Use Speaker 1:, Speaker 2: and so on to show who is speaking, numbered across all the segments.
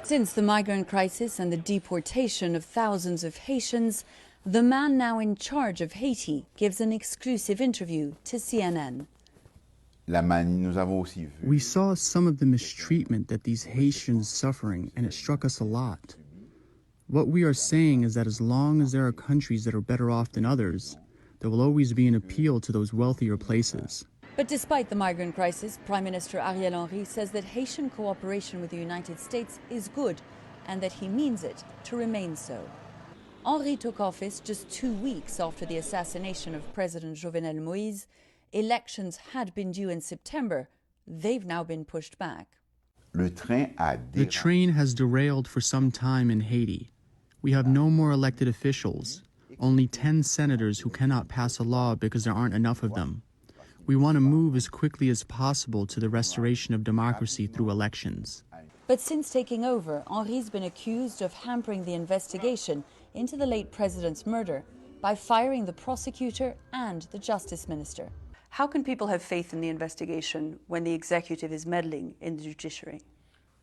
Speaker 1: Since the migrant crisis and the deportation of thousands of Haitians, the man now in charge of Haiti gives an exclusive interview to CNN.
Speaker 2: We saw some of the mistreatment that these Haitians suffering, and it struck us a lot. What we are saying is that as long as there are countries that are better off than others, there will always be an appeal to those wealthier places.
Speaker 1: But despite the migrant crisis, Prime Minister Ariel Henry says that Haitian cooperation with the United States is good and that he means it to remain so. Henry took office just 2 weeks after the assassination of President Jovenel Moïse. Elections had been due in September. They've now been pushed back.
Speaker 2: The train has derailed for some time in Haiti. We have no more elected officials, only 10 senators who cannot pass a law because there aren't enough of them. We want to move as quickly as possible to the restoration of democracy through elections.
Speaker 1: But since taking over, Henry's been accused of hampering the investigation into the late president's murder by firing the prosecutor and the justice minister. How can people have faith in the investigation when the executive is meddling in the judiciary?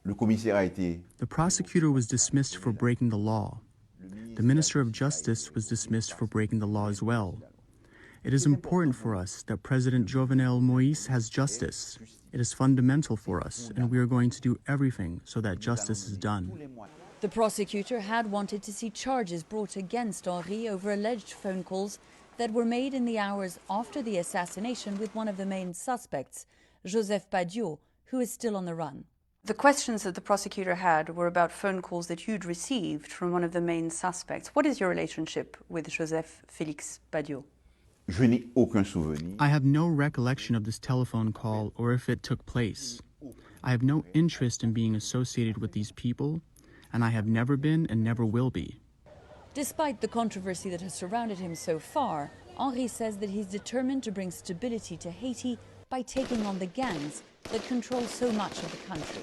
Speaker 2: The prosecutor was dismissed for breaking the law. The Minister of Justice was dismissed for breaking the law as well. It is important for us that President Jovenel Moïse has justice. It is fundamental for us, and we are going to do everything so that justice is done.
Speaker 1: The prosecutor had wanted to see charges brought against Henry over alleged phone calls that were made in the hours after the assassination with one of the main suspects, Joseph Badio, who is still on the run. The questions that the prosecutor had were about phone calls that you'd received from one of the main suspects. What is your relationship with Joseph Félix Badio?
Speaker 2: I have no recollection of this telephone call or if it took place. I have no interest in being associated with these people, and I have never been and never will be.
Speaker 1: Despite the controversy that has surrounded him so far, Henry says that he's determined to bring stability to Haiti by taking on the gangs that control so much of the country.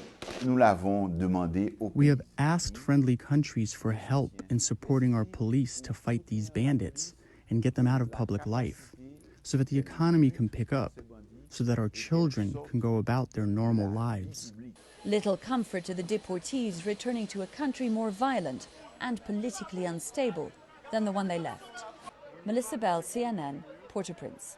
Speaker 2: We have asked friendly countries for help in supporting our police to fight these bandits and get them out of public life, so that the economy can pick up, so that our children can go about their normal lives.
Speaker 1: Little comfort to the deportees returning to a country more violent and politically unstable than the one they left. Melissa Bell, CNN, Port-au-Prince.